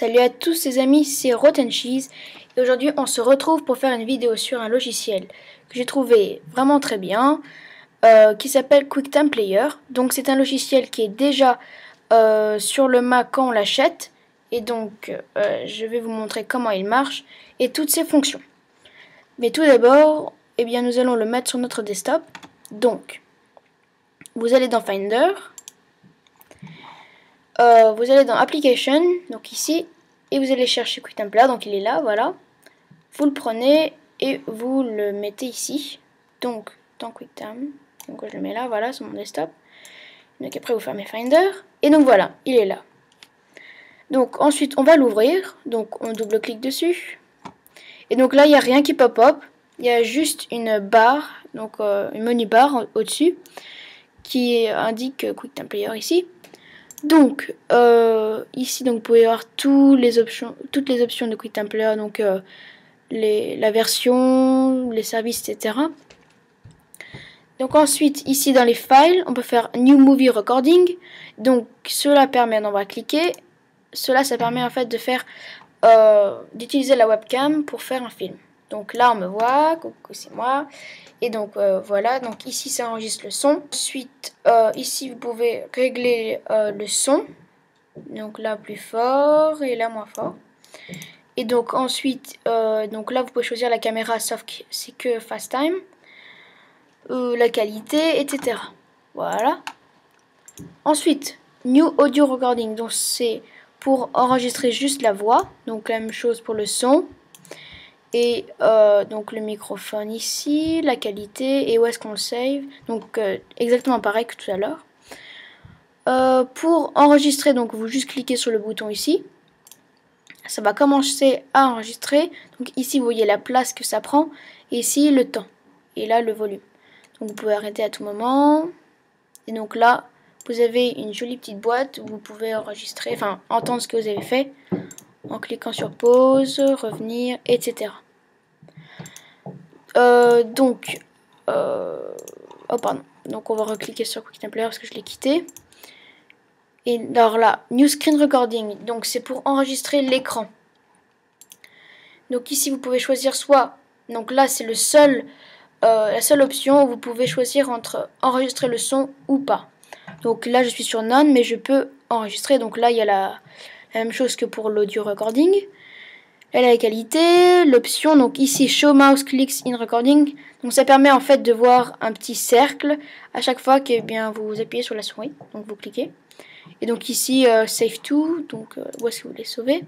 Salut à tous les amis, c'est Rotten Cheese et aujourd'hui on se retrouve pour faire une vidéo sur un logiciel que j'ai trouvé vraiment très bien qui s'appelle QuickTime Player. Donc c'est un logiciel qui est déjà sur le Mac quand on l'achète et donc je vais vous montrer comment il marche et toutes ses fonctions. Mais tout d'abord, eh bien, nous allons le mettre sur notre desktop. Donc vous allez dans Finder. Vous allez dans Application, donc ici, et vous allez chercher QuickTime Player, donc il est là, voilà. Vous le prenez et vous le mettez ici, donc dans QuickTime, donc je le mets là, voilà, sur mon desktop. Donc après vous fermez Finder, et donc voilà, il est là. Donc ensuite on va l'ouvrir, donc on double-clique dessus, et donc là il n'y a rien qui pop-up, il y a juste une barre, donc une menu barre au-dessus, qui indique QuickTime Player ici. Donc ici donc vous pouvez voir toutes les options de QuickTime Player, donc la version, les services, etc. Donc ensuite ici dans les files on peut faire New Movie Recording. Donc cela permet, on va cliquer, ça permet en fait de faire d'utiliser la webcam pour faire un film. Donc là on me voit, coucou c'est moi. Et donc voilà, donc ici ça enregistre le son. Ensuite ici vous pouvez régler le son. Donc là plus fort et là moins fort. Et donc ensuite, donc là vous pouvez choisir la caméra sauf que c'est que fast time, la qualité, etc. Voilà. Ensuite, New Audio Recording, donc c'est pour enregistrer juste la voix. Donc la même chose pour le son. Et donc le microphone ici, la qualité et où est-ce qu'on le save. Donc exactement pareil que tout à l'heure. Pour enregistrer, donc vous juste cliquez sur le bouton ici. Ça va commencer à enregistrer. Donc ici vous voyez la place que ça prend. Et ici le temps. Et là le volume. Donc vous pouvez arrêter à tout moment. Et donc là vous avez une jolie petite boîte où vous pouvez enregistrer, enfin entendre ce que vous avez fait. En cliquant sur pause, revenir, etc. Oh pardon. Donc on va recliquer sur QuickTime Player parce que je l'ai quitté. Et alors là, New Screen Recording, donc c'est pour enregistrer l'écran. Donc ici vous pouvez choisir soit, donc là c'est la seule option où vous pouvez choisir entre enregistrer le son ou pas. Donc là je suis sur None mais je peux enregistrer, donc là il y a la même chose que pour l'audio recording. Elle a la qualité, l'option, donc ici Show Mouse Clicks in Recording, donc ça permet en fait de voir un petit cercle à chaque fois que bien, vous appuyez sur la souris, donc vous cliquez. Et donc ici Save To, donc où est-ce que vous voulez sauver.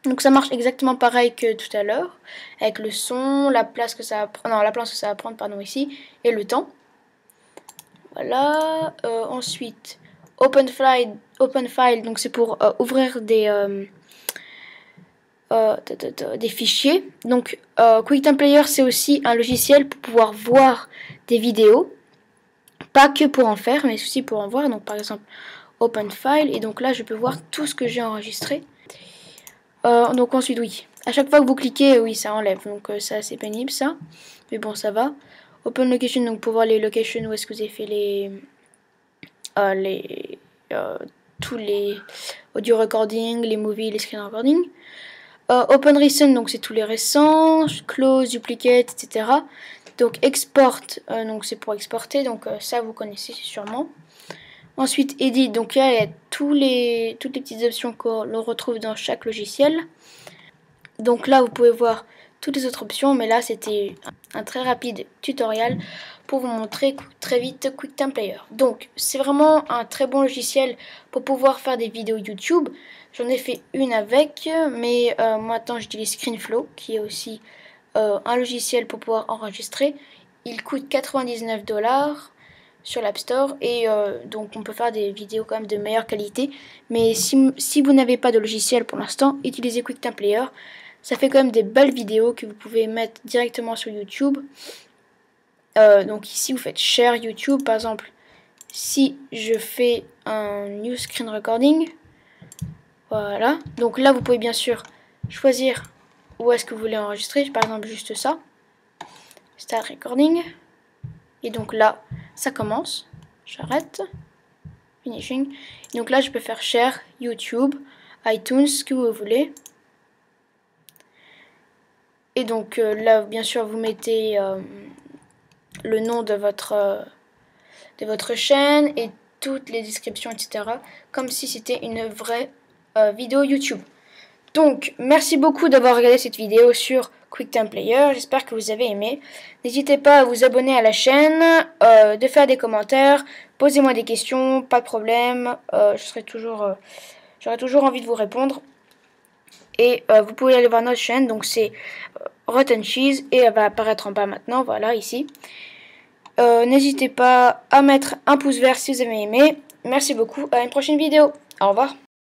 Donc ça marche exactement pareil que tout à l'heure, avec le son, la place que ça va prendre, non, la place que ça va prendre, pardon, ici, et le temps. Voilà. Ensuite, Open File, donc c'est pour ouvrir des fichiers. Donc QuickTime Player c'est aussi un logiciel pour pouvoir voir des vidéos, pas que pour en faire, mais aussi pour en voir. Donc par exemple Open File, et donc là je peux voir tout ce que j'ai enregistré. Donc ensuite oui, à chaque fois que vous cliquez, oui ça enlève, donc ça c'est pénible ça, mais bon ça va. Open Location, donc pour voir les locations où est-ce que vous avez fait tous les audio recording, les movies, les screen recording. Open Recent, donc c'est tous les récents, Close, Duplicate, etc. Donc Export, donc c'est pour exporter, donc ça vous connaissez sûrement. Ensuite Edit, donc là il y a toutes les petites options qu'on retrouve dans chaque logiciel. Donc là vous pouvez voir toutes les autres options, mais là c'était un très rapide tutoriel pour vous montrer très vite QuickTime Player. Donc c'est vraiment un très bon logiciel pour pouvoir faire des vidéos YouTube. J'en ai fait une avec, mais maintenant j'utilise ScreenFlow, qui est aussi un logiciel pour pouvoir enregistrer. Il coûte 99 $ sur l'App Store et donc on peut faire des vidéos quand même de meilleure qualité. Mais si vous n'avez pas de logiciel pour l'instant, utilisez QuickTime Player. Ça fait quand même des belles vidéos que vous pouvez mettre directement sur YouTube. Donc ici vous faites Share YouTube par exemple. Si je fais un New Screen Recording, voilà. Donc là vous pouvez bien sûr choisir où est-ce que vous voulez enregistrer. Par exemple juste ça. Start Recording. Et donc là ça commence. J'arrête. Finishing. Et donc là je peux faire Share YouTube iTunes, ce que vous voulez. Et donc là, bien sûr, vous mettez le nom de votre chaîne et toutes les descriptions, etc. Comme si c'était une vraie vidéo YouTube. Donc, merci beaucoup d'avoir regardé cette vidéo sur QuickTime Player. J'espère que vous avez aimé. N'hésitez pas à vous abonner à la chaîne, de faire des commentaires, posez-moi des questions, pas de problème. J'aurai toujours envie de vous répondre. Et vous pouvez aller voir notre chaîne, donc c'est Rotten Cheese, et elle va apparaître en bas maintenant, voilà, ici. N'hésitez pas à mettre un pouce vert si vous avez aimé. Merci beaucoup, à une prochaine vidéo. Au revoir.